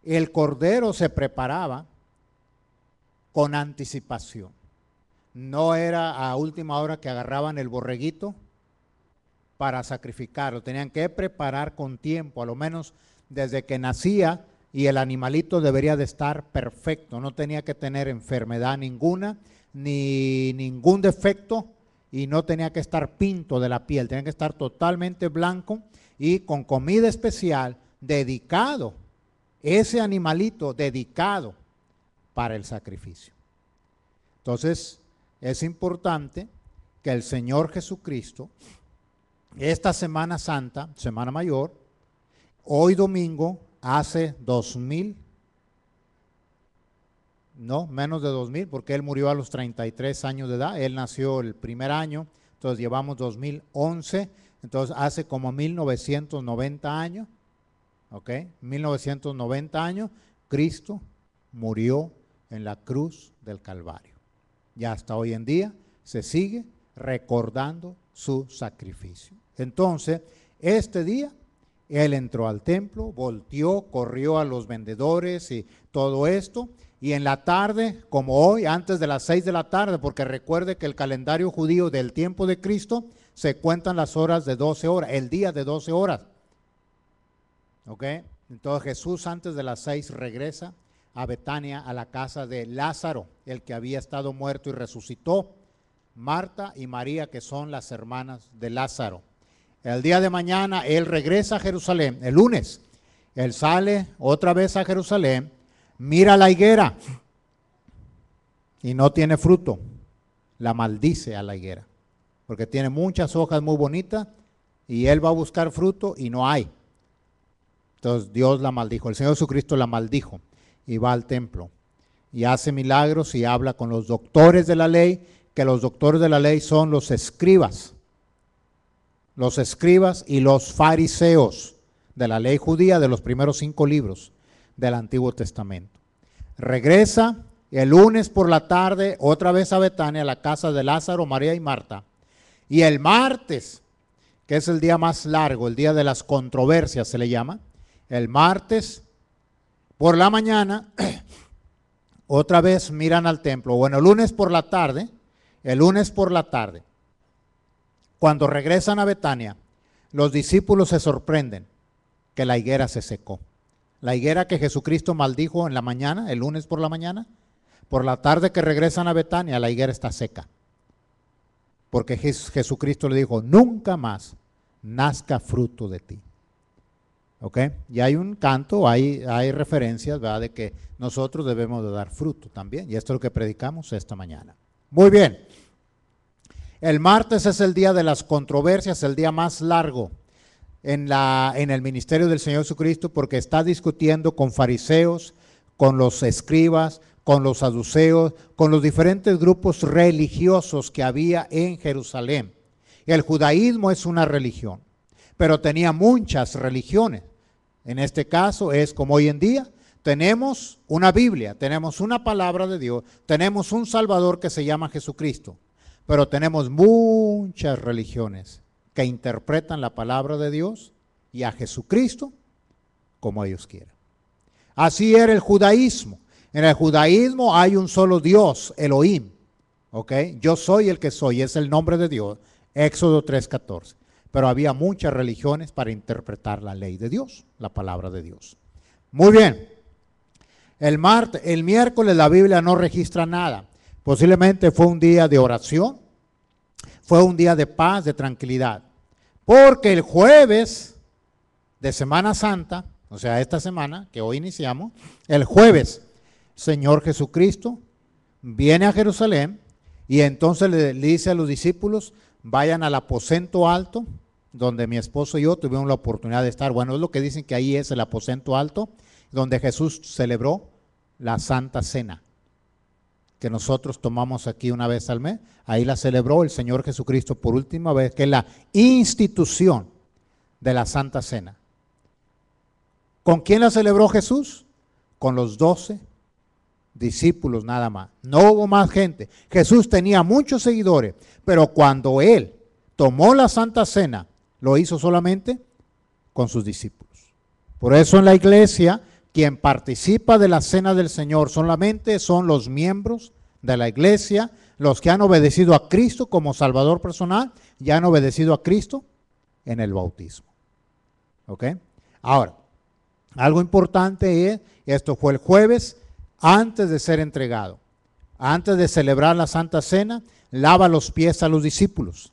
el cordero se preparaba con anticipación. No era a última hora que agarraban el borreguito para sacrificarlo. Tenían que preparar con tiempo, a lo menos desde que nacía, y el animalito debería de estar perfecto. No tenía que tener enfermedad ninguna, ni ningún defecto, y no tenía que estar pinto de la piel. Tenía que estar totalmente blanco y con comida especial, dedicado. Ese animalito dedicado para el sacrificio. Entonces, es importante que el Señor Jesucristo, esta Semana Santa, Semana Mayor, hoy domingo, hace 2000, no, menos de 2000, porque Él murió a los 33 años de edad. Él nació el primer año, entonces llevamos 2011, entonces hace como 1990 años, ¿ok? 1990 años, Cristo murió en la cruz del Calvario. Y hasta hoy en día se sigue recordando su sacrificio. Entonces, este día, Él entró al templo, volteó, corrió a los vendedores y todo esto. Y en la tarde, como hoy, antes de las 6 de la tarde, porque recuerde que el calendario judío del tiempo de Cristo se cuentan las horas de 12 horas, el día de 12 horas. ¿Ok? Entonces Jesús antes de las 6 regresa a Betania, a la casa de Lázaro, el que había estado muerto y resucitó. Marta y María, que son las hermanas de Lázaro. El día de mañana Él regresa a Jerusalén, el lunes. Él sale otra vez a Jerusalén, mira la higuera y no tiene fruto. La maldice a la higuera, porque tiene muchas hojas muy bonitas y Él va a buscar fruto y no hay. Entonces Dios la maldijo, el Señor Jesucristo la maldijo y va al templo y hace milagros y habla con los doctores de la ley, que los doctores de la ley son los escribas y los fariseos de la ley judía de los primeros 5 libros del Antiguo Testamento. Regresa el lunes por la tarde otra vez a Betania, a la casa de Lázaro, María y Marta. Y el martes, que es el día más largo, el día de las controversias se le llama, el martes por la mañana otra vez miran al templo. Bueno, el lunes por la tarde, cuando regresan a Betania, los discípulos se sorprenden que la higuera se secó. La higuera que Jesucristo maldijo en la mañana, el lunes por la mañana, por la tarde que regresan a Betania, la higuera está seca. Porque Jesucristo le dijo, nunca más nazca fruto de ti. ¿Ok? Y hay un canto, hay referencias, ¿verdad?, de que nosotros debemos de dar fruto también. Y esto es lo que predicamos esta mañana. Muy bien. El martes es el día de las controversias, el día más largo en el ministerio del Señor Jesucristo, porque está discutiendo con fariseos, con los escribas, con los saduceos, con los diferentes grupos religiosos que había en Jerusalén. El judaísmo es una religión, pero tenía muchas religiones. En este caso es como hoy en día, tenemos una Biblia, tenemos una palabra de Dios, tenemos un Salvador que se llama Jesucristo. Pero tenemos muchas religiones que interpretan la palabra de Dios y a Jesucristo como ellos quieran. Así era el judaísmo. En el judaísmo hay un solo Dios, Elohim. ¿Ok? Yo soy el que soy, es el nombre de Dios. Éxodo 3:14. Pero había muchas religiones para interpretar la ley de Dios, la palabra de Dios. Muy bien. El miércoles la Biblia no registra nada. Posiblemente fue un día de oración, fue un día de paz, de tranquilidad. Porque el jueves de Semana Santa, o sea, esta semana que hoy iniciamos, el jueves, Señor Jesucristo viene a Jerusalén y entonces le dice a los discípulos, vayan al aposento alto, donde mi esposo y yo tuvimos la oportunidad de estar. Bueno, es lo que dicen que ahí es el aposento alto, donde Jesús celebró la Santa Cena, que nosotros tomamos aquí una vez al mes. Ahí la celebró el Señor Jesucristo por última vez, que es la institución de la Santa Cena. ¿Con quién la celebró Jesús? Con los 12 discípulos nada más. No hubo más gente. Jesús tenía muchos seguidores, pero cuando Él tomó la Santa Cena, lo hizo solamente con sus discípulos. Por eso en la iglesia, quien participa de la cena del Señor solamente son los miembros de la iglesia, los que han obedecido a Cristo como Salvador personal y han obedecido a Cristo en el bautismo. ¿Ok? Ahora, algo importante es, esto fue el jueves antes de ser entregado. Antes de celebrar la Santa Cena, lava los pies a los discípulos.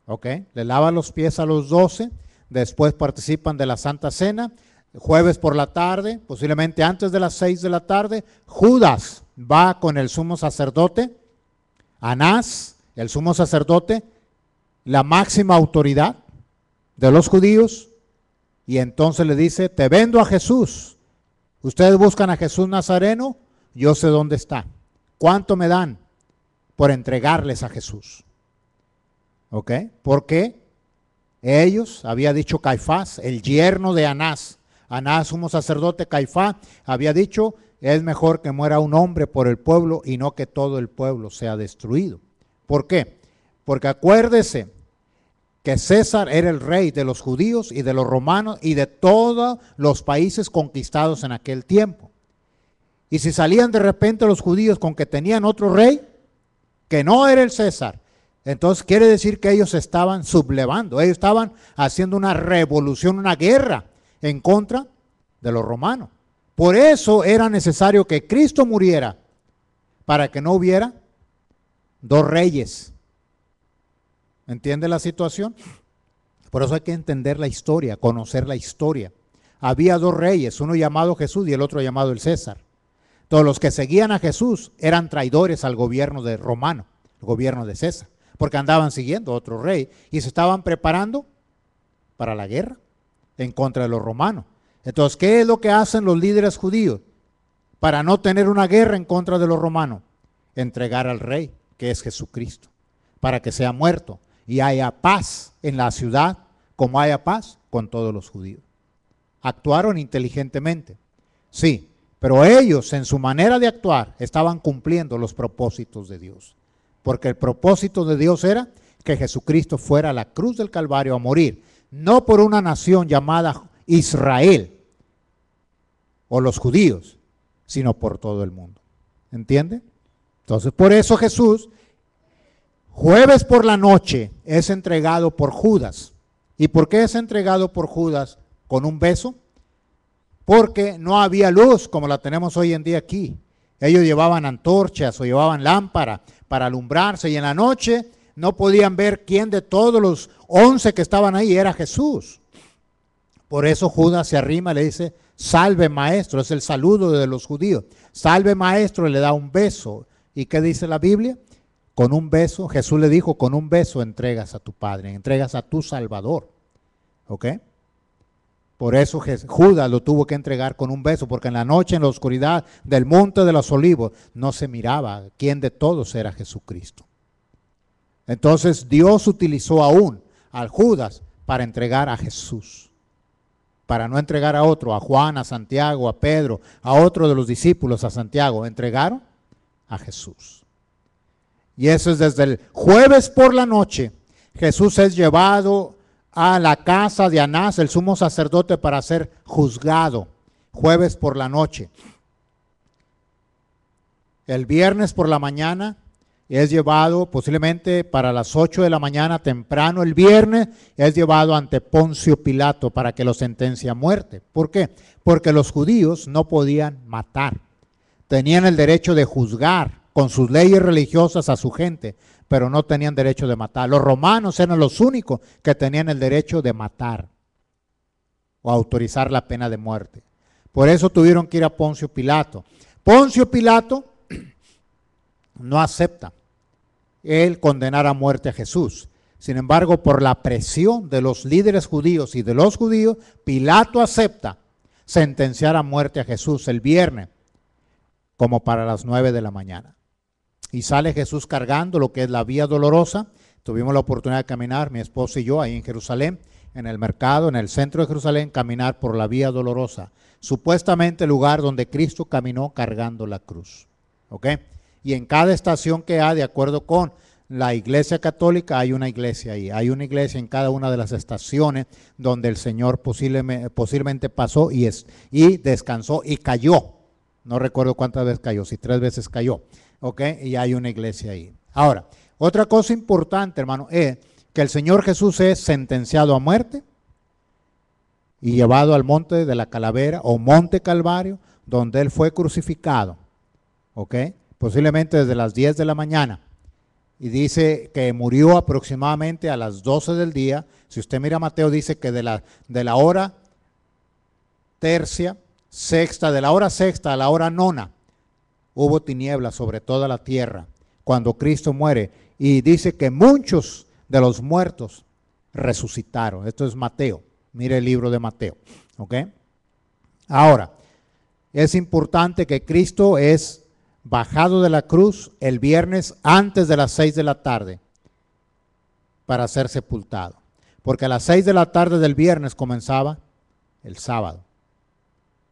¿Ok? Le lava los pies a los 12, después participan de la Santa Cena. Jueves por la tarde, posiblemente antes de las 6 de la tarde, Judas va con el sumo sacerdote, Anás, el sumo sacerdote, la máxima autoridad de los judíos, y entonces le dice, te vendo a Jesús. Ustedes buscan a Jesús Nazareno, yo sé dónde está. ¿Cuánto me dan por entregarles a Jesús? ¿Ok? Porque ellos, había dicho Caifás, el yerno de Anás, sumo sacerdote Caifás, había dicho, es mejor que muera un hombre por el pueblo y no que todo el pueblo sea destruido. ¿Por qué? Porque acuérdese que César era el rey de los judíos y de los romanos y de todos los países conquistados en aquel tiempo. Y si salían de repente los judíos con que tenían otro rey, que no era el César, entonces quiere decir que ellos estaban sublevando, ellos estaban haciendo una revolución, una guerra en contra de los romanos. Por eso era necesario que Cristo muriera, para que no hubiera dos reyes. ¿Entiende la situación? Por eso hay que entender la historia, conocer la historia. Había dos reyes, uno llamado Jesús y el otro llamado el César. Todos los que seguían a Jesús eran traidores al gobierno de romano, el gobierno de César, porque andaban siguiendo a otro rey y se estaban preparando para la guerra en contra de los romanos. Entonces, ¿qué es lo que hacen los líderes judíos para no tener una guerra en contra de los romanos? Entregar al rey, que es Jesucristo, para que sea muerto y haya paz en la ciudad, como haya paz con todos los judíos. Actuaron inteligentemente, sí, pero ellos en su manera de actuar estaban cumpliendo los propósitos de Dios, porque el propósito de Dios era que Jesucristo fuera a la cruz del Calvario a morir, no por una nación llamada Israel o los judíos, sino por todo el mundo. ¿Entiende? Entonces, por eso Jesús, jueves por la noche, es entregado por Judas. ¿Y por qué es entregado por Judas con un beso? Porque no había luz como la tenemos hoy en día aquí. Ellos llevaban antorchas o llevaban lámpara para alumbrarse y en la noche no podían ver quién de todos los 11 que estaban ahí era Jesús. Por eso Judas se arrima y le dice, salve maestro, es el saludo de los judíos. Salve maestro, y le da un beso. ¿Y qué dice la Biblia? Con un beso, Jesús le dijo, con un beso entregas a tu Padre, entregas a tu Salvador. ¿Ok? Por eso Judas lo tuvo que entregar con un beso, porque en la noche, en la oscuridad del monte de los olivos, no se miraba quién de todos era Jesucristo. Entonces Dios utilizó aún al Judas para entregar a Jesús, para no entregar a otro, a Juan, a Santiago, a Pedro, a otro de los discípulos, a Santiago. Entregaron a Jesús. Y eso es desde el jueves por la noche. Jesús es llevado a la casa de Anás, el sumo sacerdote, para ser juzgado. Jueves por la noche. El viernes por la mañana es llevado posiblemente para las 8 de la mañana, temprano el viernes, es llevado ante Poncio Pilato para que lo sentencie a muerte. ¿Por qué? Porque los judíos no podían matar. Tenían el derecho de juzgar con sus leyes religiosas a su gente, pero no tenían derecho de matar. Los romanos eran los únicos que tenían el derecho de matar o autorizar la pena de muerte. Por eso tuvieron que ir a Poncio Pilato. Poncio Pilato no acepta él condenar a muerte a Jesús. Sin embargo, por la presión de los líderes judíos y de los judíos, Pilato acepta sentenciar a muerte a Jesús el viernes, como para las 9 de la mañana. Y sale Jesús cargando lo que es la Vía Dolorosa. Tuvimos la oportunidad de caminar, mi esposo y yo, ahí en Jerusalén, en el mercado, en el centro de Jerusalén, caminar por la Vía Dolorosa. Supuestamente el lugar donde Cristo caminó cargando la cruz. ¿Ok? Y en cada estación que hay, de acuerdo con la iglesia católica, hay una iglesia ahí, hay una iglesia en cada una de las estaciones donde el Señor posiblemente pasó y descansó y cayó. No recuerdo cuántas veces cayó, si 3 veces cayó, ¿ok? Y hay una iglesia ahí. Ahora, otra cosa importante, hermano, es que el Señor Jesús es sentenciado a muerte y llevado al monte de la calavera o monte Calvario, donde Él fue crucificado, ¿ok? Posiblemente desde las 10 de la mañana. Y dice que murió aproximadamente a las 12 del día. Si usted mira Mateo, dice que de la hora tercia, sexta, de la hora sexta a la hora nona, hubo tinieblas sobre toda la tierra cuando Cristo muere. Y dice que muchos de los muertos resucitaron. Esto es Mateo. Mire el libro de Mateo. ¿Ok? Ahora, es importante que Cristo es bajado de la cruz el viernes antes de las 6 de la tarde para ser sepultado. Porque a las 6 de la tarde del viernes comenzaba el sábado.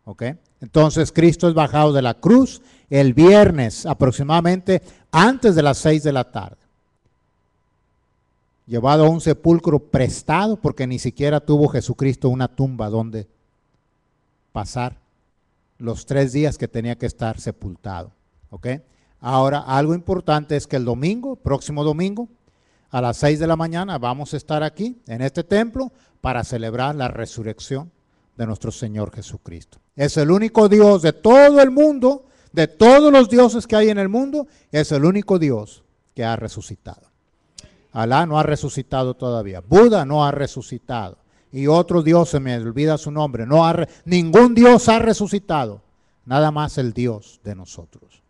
¿Ok? Entonces Cristo es bajado de la cruz el viernes aproximadamente antes de las 6 de la tarde. Llevado a un sepulcro prestado porque ni siquiera tuvo Jesucristo una tumba donde pasar los 3 días que tenía que estar sepultado. ¿Ok? Ahora, algo importante es que el domingo, próximo domingo, a las 6 de la mañana vamos a estar aquí en este templo para celebrar la resurrección de nuestro Señor Jesucristo. Es el único Dios de todo el mundo, de todos los dioses que hay en el mundo, es el único Dios que ha resucitado. Alá no ha resucitado todavía. Buda no ha resucitado. Y otro Dios, se me olvida su nombre, ningún Dios ha resucitado. Nada más el Dios de nosotros.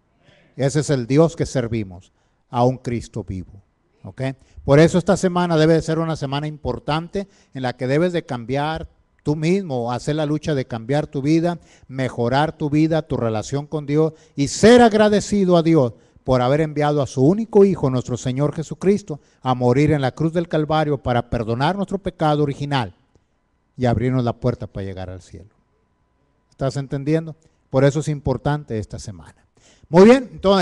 Ese es el Dios que servimos, a un Cristo vivo. ¿Ok? Por eso esta semana debe de ser una semana importante en la que debes de cambiar tú mismo, hacer la lucha de cambiar tu vida, mejorar tu vida, tu relación con Dios y ser agradecido a Dios por haber enviado a su único Hijo, nuestro Señor Jesucristo, a morir en la cruz del Calvario para perdonar nuestro pecado original y abrirnos la puerta para llegar al cielo. ¿Estás entendiendo? Por eso es importante esta semana. Muy bien, entonces